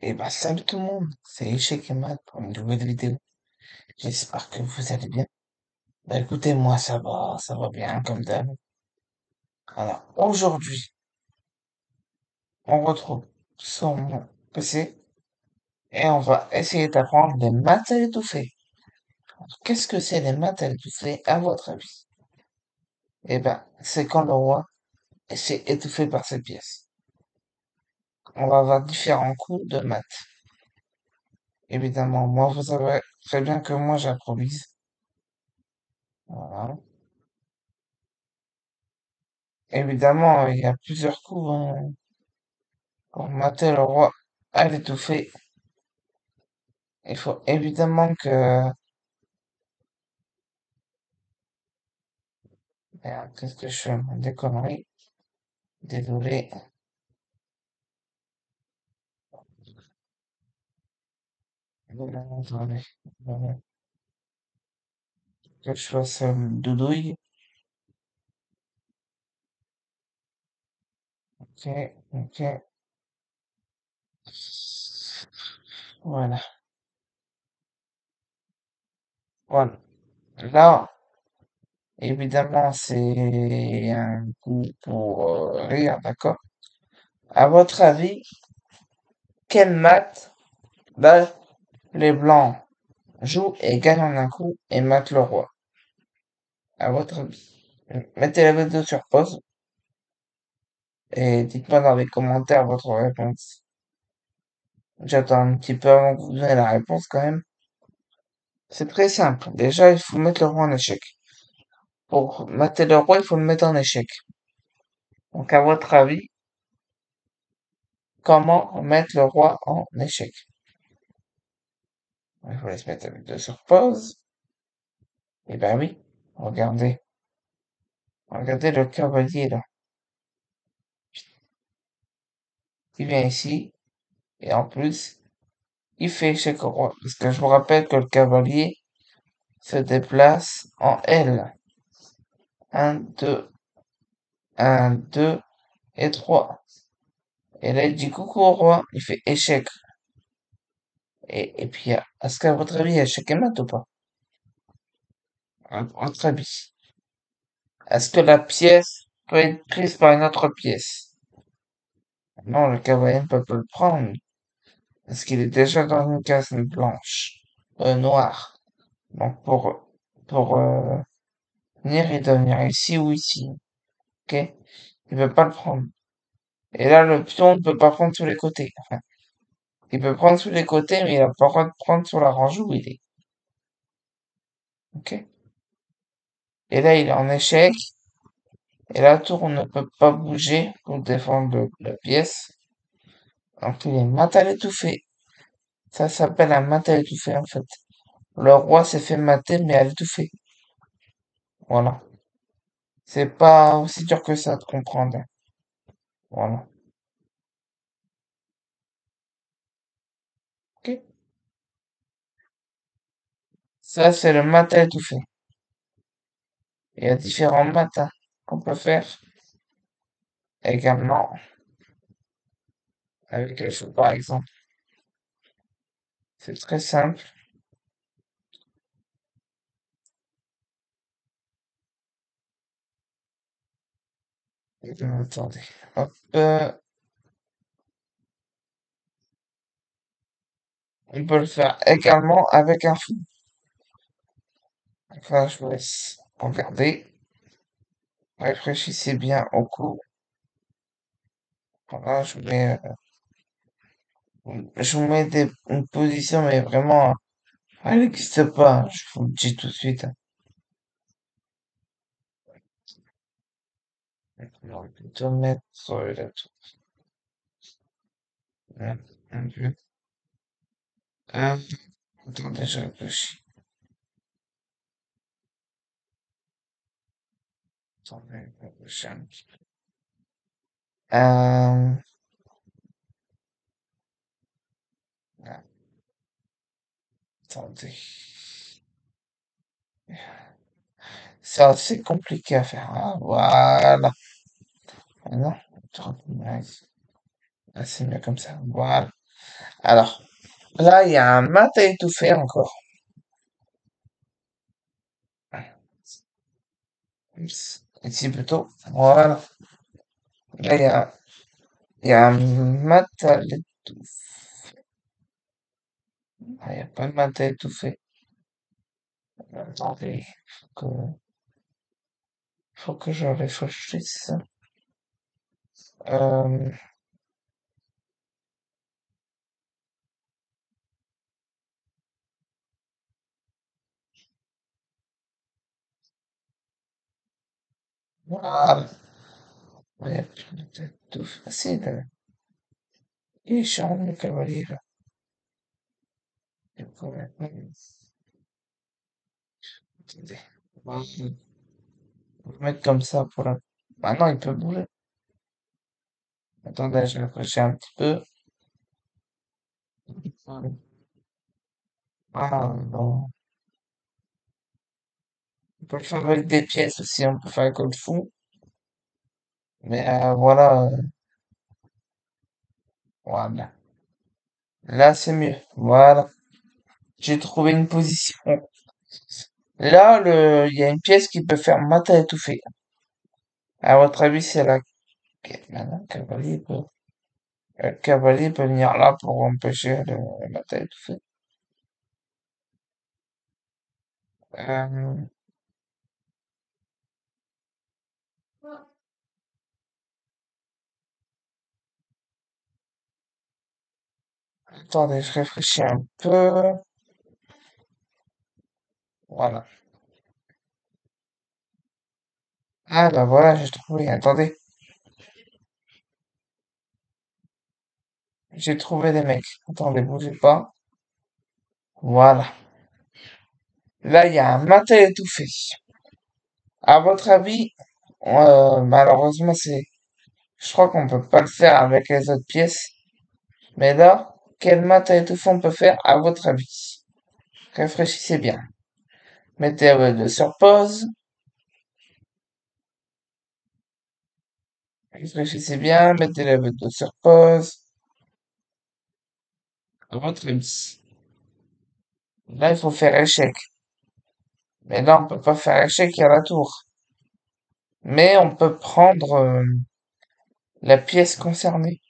Et bah, salut tout le monde, c'est Échec et Math pour une nouvelle vidéo. J'espère que vous allez bien. Bah écoutez, moi ça va bien comme d'hab. Alors aujourd'hui, on retrouve sur mon PC et on va essayer d'apprendre les maths à l'étouffée. Qu'est-ce que c'est les maths à l'étouffée à votre avis? Eh ben, c'est quand le roi est étouffé par ses pièces. On va avoir différents coups de maths. Évidemment, moi vous savez très bien que moi j'improvise. Voilà. Évidemment, il y a plusieurs coups, hein. Pour mater le roi à l'étouffer, il faut évidemment que... Merde, qu'est-ce que je fais? Des conneries. Désolé. Attendez. Attendez. Que je fasse doudouille. Ok, ok. Voilà. Voilà. Là, évidemment, c'est un coup pour rire, d'accord? À votre avis, quel mat là, les blancs jouent et gagnent en un coup et matent le roi? À votre avis. Mettez la vidéo sur pause et dites-moi dans les commentaires votre réponse. J'attends un petit peu avant que vous donniez la réponse quand même. C'est très simple. Déjà, il faut mettre le roi en échec. Pour mater le roi, il faut le mettre en échec. Donc, à votre avis, comment mettre le roi en échec? Il faut laisser mettre la vidéo sur pause. Eh ben oui, regardez. Regardez le cavalier là. Il vient ici et en plus, il fait échec au roi. Parce que je vous rappelle que le cavalier se déplace en L. Un, 2, un, 2 et 3. Et là, il dit coucou au roi, il fait échec. Et puis, est-ce qu'à votre avis, il y a échec et mat ou pas? À votre avis. Est-ce que la pièce peut être prise par une autre pièce? Non, le cavalier ne peut pas le prendre. Parce qu'il est déjà dans une case blanche. Noire. Donc, pour venir, il doit venir ici ou ici. Ok? Il peut pas le prendre. Et là, le pion ne peut pas prendre sur les côtés. Enfin, il peut prendre sur les côtés, mais il a pas le droit de prendre sur la rangée où il est. Ok? Et là, il est en échec. Et la tour ne peut pas bouger pour défendre la pièce. Donc il est mat à l'étouffer. Ça s'appelle un mat à l'étouffer en fait. Le roi s'est fait mater mais à l'étouffer. Voilà. C'est pas aussi dur que ça de comprendre. Voilà. Ok. Ça c'est le mat à étouffer. Il y a différents mats hein, qu'on peut faire également avec les chevaux par exemple. C'est très simple. Attendez. Hop. On peut le faire également avec un fou. Enfin, je vous laisse regarder. Réfléchissez bien au coup. Voilà, je vous mets une position, mais vraiment, elle n'existe pas, je vous le dis tout de suite. On va plutôt mettre la tour. Un peu. Euh, attendez, je réfléchis. Attendez, je réfléchis un petit peu. Euh, attendez. C'est assez compliqué à faire. Ah, voilà. Ah non, nice. Ah, c'est mieux comme ça. Voilà. Alors, là, il y a un mat à étouffer encore. Ici plutôt. Voilà. Là, il y a un mat à l'étouffer. Ah, il n'y a pas de mat à étouffer. Attendez, faut que je réfléchisse. Euh, voilà. Il y a plus de mat à étouffer. Ah, si, il est chiant, le cavalier, là. Il est quand même- Attendez. On va le mettre comme ça pour la... Maintenant, il peut bouger. Attendez, je réfléchis un petit peu. Ah, non. On peut le faire avec des pièces aussi, on peut faire avec le fou. Mais voilà, voilà. Là, c'est mieux. Voilà. J'ai trouvé une position. Là, il y a une pièce qui peut faire mat à étouffer. À votre avis, c'est laquelle? Maintenant, le cavalier peut venir là pour empêcher le mat à étouffer. Euh, attendez, je réfléchis un peu. Voilà. Ah, bah voilà, j'ai trouvé. Attendez, j'ai trouvé des mecs. Attendez, bougez pas. Voilà. Là, il y a un mat à étouffer. À votre avis, malheureusement, je crois qu'on peut pas le faire avec les autres pièces. Mais là, quel mat à étouffer on peut faire à votre avis? Réfléchissez bien. Mettez la web sur pause. Réfléchissez bien. Mettez la web sur pause. À votre avis. Là, il faut faire échec. Mais là, on peut pas faire échec à la tour. Mais on peut prendre la pièce concernée.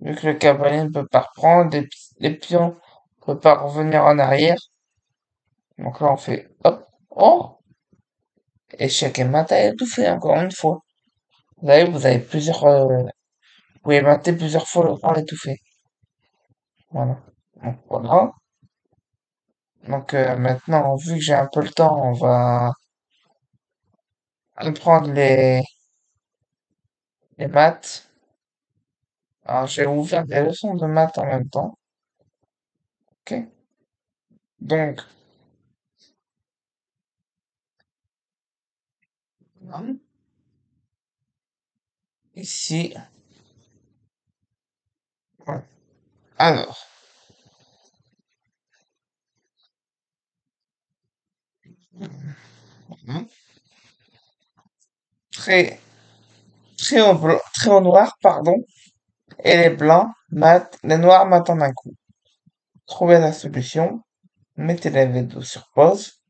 Vu que le cavalier ne peut pas reprendre, les pions ne peuvent pas revenir en arrière. Donc là, on fait hop. Oh! Échec et mat à étouffer encore une fois. Vous avez plusieurs, vous pouvez mater plusieurs fois le temps étouffé. Voilà. Donc voilà. Donc maintenant, vu que j'ai un peu le temps, on va apprendre les maths. Alors, je vais vous faire des leçons de maths en même temps. Ok? Donc, hein, ici, voilà. Alors, hein, très, très au noir, pardon, et les blancs matent, les noirs matent en un coup. Trouvez la solution, mettez la vidéo sur pause,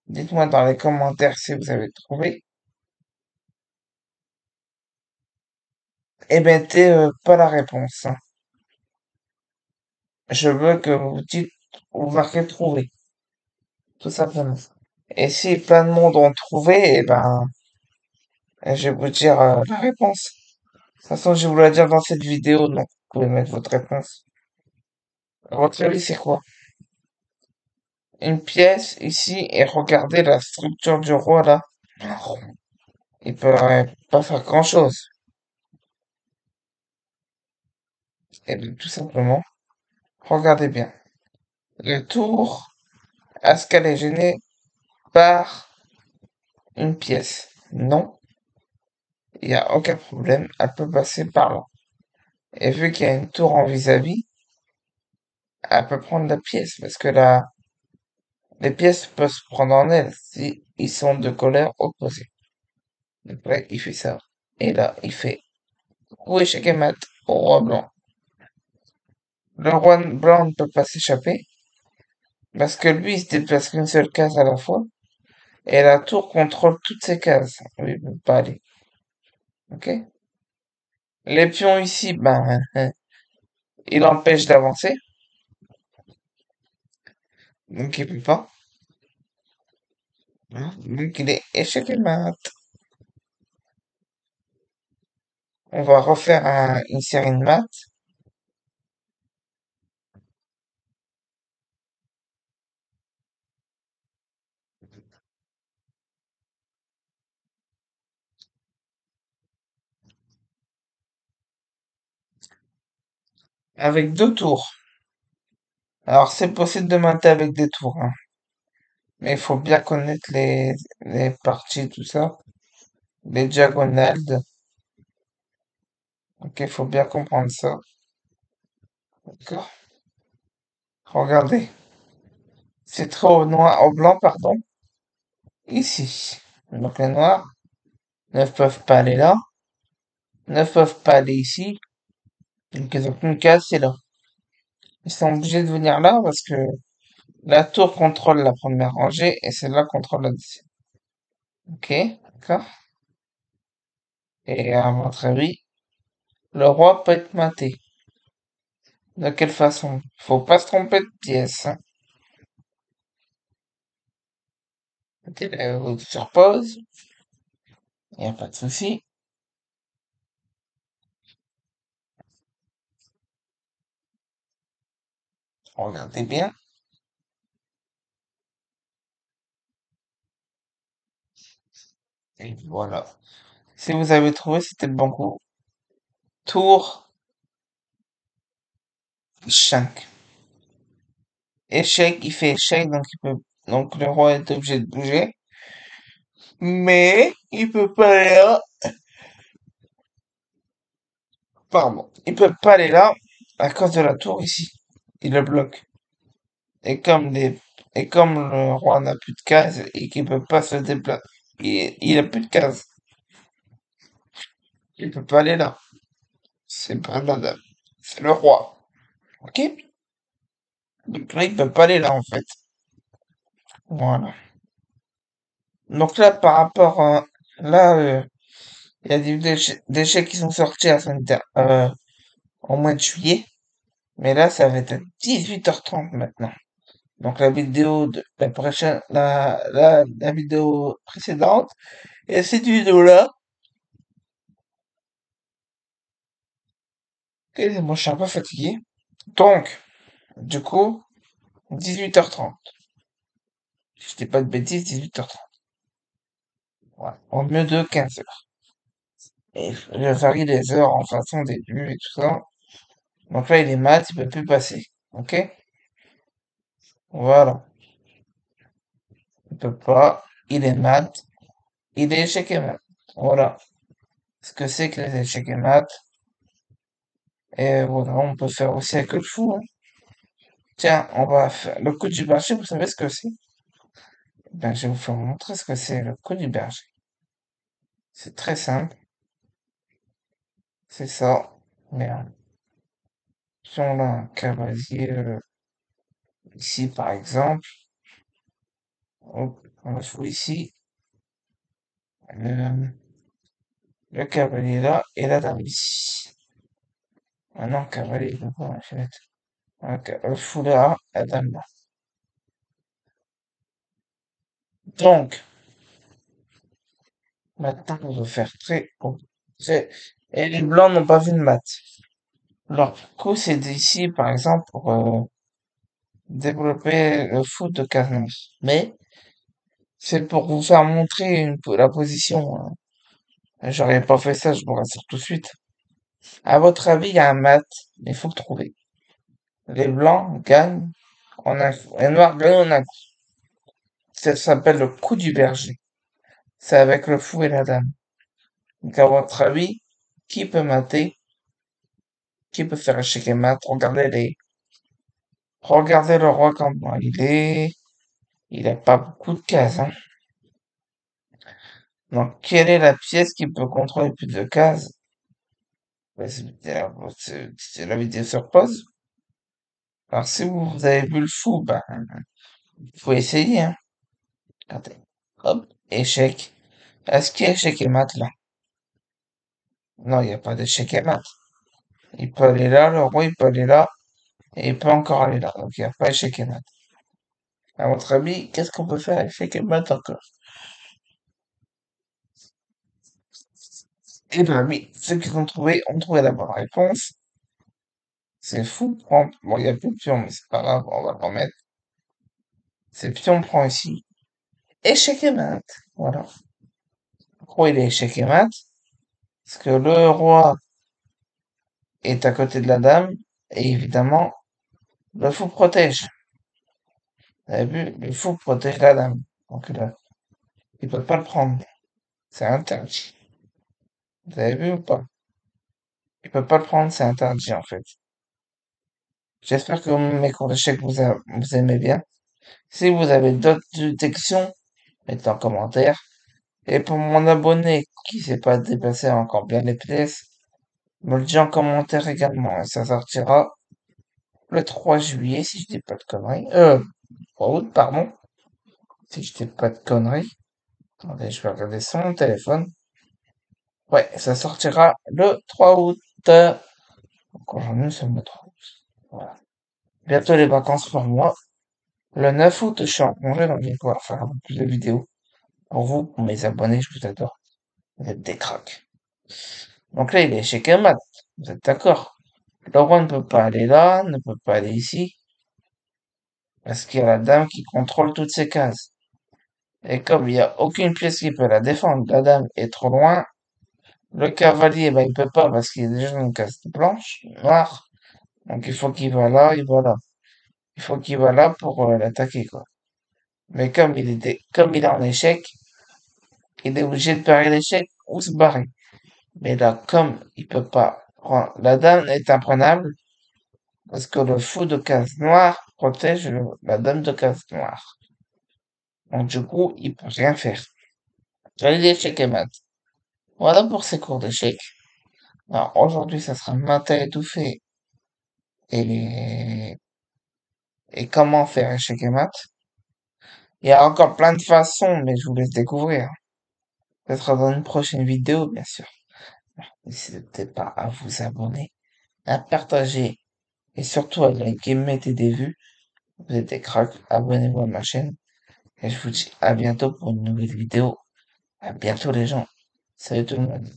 dites-moi dans les commentaires si vous avez trouvé, et mettez pas la réponse, hein. Je veux que vous dites, vous marquez trouver, tout simplement. Et si plein de monde ont trouvé, eh ben, je vais vous dire la réponse. De toute façon, je vais vous la dire dans cette vidéo, donc vous pouvez mettre votre réponse. À votre avis, c'est quoi? Une pièce ici, et regardez la structure du roi là. Il peut pas faire grand-chose. Et bien, tout simplement, regardez bien. Le tour, est-ce qu'elle est gênée par une pièce? Non, il n'y a aucun problème, elle peut passer par là. Et vu qu'il y a une tour en vis-à-vis, elle peut prendre la pièce, parce que là, les pièces peuvent se prendre en elles si ils sont de couleur opposée. Donc là, il fait ça. Et là, il fait ou échec et mat au roi blanc. Le roi blanc ne peut pas s'échapper, parce que lui, il se déplace qu'une seule case à la fois, et la tour contrôle toutes ces cases. Oui, il peut pas aller. Ok? Les pions ici, ben, il empêche d'avancer, donc il peut pas. Hein. Donc il est échec et mat. On va refaire une série de maths avec deux tours. Alors c'est possible de mater avec des tours, hein, mais il faut bien connaître les parties, tout ça, les diagonales. Ok, il faut bien comprendre ça. D'accord? Regardez, c'est trop au noir, au blanc, pardon, ici. Donc les noirs ne peuvent pas aller là, ne peuvent pas aller ici. Donc ils ont qu'une case, c'est là. Ils sont obligés de venir là parce que la tour contrôle la première rangée et celle-là contrôle la deuxième. Ok, d'accord? Et à votre avis, le roi peut être maté. De quelle façon? Faut pas se tromper de pièce, hein. Ok, sur pause, y a pas de souci. Regardez bien. Et voilà. Si vous avez trouvé, c'était le bon coup. Tour 5. Échec, il fait échec, donc il peut, donc le roi est obligé de bouger. Mais, il peut pas aller là. Pardon. Il peut pas aller là à cause de la tour ici. Il le bloque. Et comme les, et comme le roi n'a plus de cases et qu'il peut pas se déplacer, il a plus de cases. Il peut pas aller là. C'est pas madame. C'est le roi. Ok? Donc là, il peut pas aller là, en fait. Voilà. Donc là, par rapport à, là, il y a des déchets qui sont sortis au mois de juillet. Mais là, ça va être à 18h30 maintenant. Donc la vidéo de la prochaine, la vidéo précédente et cette vidéo-là. Et moi, je suis un peu fatigué. Donc, du coup, 18h30. Si je dis pas de bêtises, 18h30. Voilà. Au mieux de 15h. Et je varie les heures en fonction des vues et tout ça. Donc là, il est mat, il peut plus passer. Ok? Voilà. Il peut pas. Il est mat. Il est échec et mat. Voilà. Ce que c'est que les échecs et mat. Et voilà, on peut faire aussi avec le fou, hein. Tiens, on va faire le coup du berger, vous savez ce que c'est? Ben, je vais vous faire montrer ce que c'est le coup du berger. C'est très simple. C'est ça. Merde. Si on a un cavalier ici, par exemple, hop, on le fout ici. Euh, le cavalier là et la dame ici. Ah non, cavalier, il peut pas, je vais mettre. Ok, le fou là, la dame là. Donc, maintenant, on va faire très compliqué. Et les blancs n'ont pas vu de maths. Leur coup, c'est d'ici, par exemple, pour développer le foot de Casemiro. Mais c'est pour vous faire montrer la position, hein. J'aurais pas fait ça, je vous rassure tout de suite. À votre avis, il y a un mat, mais il faut le trouver. Les blancs gagnent en un coup. Les noirs gagnent en un coup. Ça s'appelle le coup du berger. C'est avec le fou et la dame. Donc, à votre avis, qui peut mater? Qui peut faire échec et mat? Regardez le roi comment il est. Il a pas beaucoup de cases, hein. Donc, quelle est la pièce qui peut contrôler plus de cases? Ouais, c'est la vidéo sur pause. Alors, si vous avez vu le fou, ben, faut essayer, hein. Regardez. Hop, échec. Est-ce qu'il y a échec et mat là? Non, il n'y a pas d'échec et mat. Il peut aller là, le roi, il peut aller là, et il peut encore aller là. Donc, il n'y a pas échec et mat. À votre avis, qu'est-ce qu'on peut faire avec échec et mat encore? Eh ben oui, ceux qui ont trouvé la bonne réponse. C'est fou. Bon, il n'y a plus de pion, mais c'est pas grave, on va le remettre. C'est pion prend ici. Échec et mat. Voilà. Pourquoi il est échec et mat? Parce que le roi est à côté de la dame, et évidemment, le fou protège. Vous avez vu? Le fou protège la dame. Donc là, il peut pas le prendre. C'est interdit. Vous avez vu ou pas? Il peut pas le prendre, c'est interdit en fait. J'espère que mes cours d'échecs vous aimez bien. Si vous avez d'autres détections, mettez en commentaire. Et pour mon abonné qui sait pas dépasser encore bien les pièces, me le dit en commentaire également. Et ça sortira le 3 juillet, si je dis pas de conneries. 3 août, pardon. Si je dis pas de conneries. Attendez, je vais regarder sur mon téléphone. Ouais, ça sortira le 3 août. Donc aujourd'hui, c'est le 3 août. Voilà. Bientôt les vacances pour moi. Le 9 août, je suis en congé, donc je vais pouvoir faire un peu plus de vidéos. Pour vous, pour mes abonnés, je vous adore. Vous êtes des cracks. Donc là, il est chez Kemat. Vous êtes d'accord? Le roi ne peut pas aller là, ne peut pas aller ici, parce qu'il y a la dame qui contrôle toutes ces cases. Et comme il n'y a aucune pièce qui peut la défendre, la dame est trop loin, le cavalier, ben, il peut pas parce qu'il est déjà dans une case blanche, noire. Donc il faut qu'il va là, il va là. Il faut qu'il va là pour l'attaquer, quoi. Mais comme il est en échec, il est obligé de parier l'échec ou se barrer. Mais là, comme il peut pas prendre, la dame est imprenable parce que le fou de case noire protège la dame de case noire. Donc du coup, il peut rien faire. J'allais l'échec et mat. Voilà pour ces cours d'échecs. Alors aujourd'hui, ça sera mat à étouffer et, et comment faire échec et mat. Il y a encore plein de façons, mais je vous laisse découvrir. Ce sera dans une prochaine vidéo, bien sûr. N'hésitez pas à vous abonner, à partager et surtout à liker, mettez des vues. Vous êtes des cracks, abonnez-vous à ma chaîne et je vous dis à bientôt pour une nouvelle vidéo. À bientôt les gens. Salut tout le monde.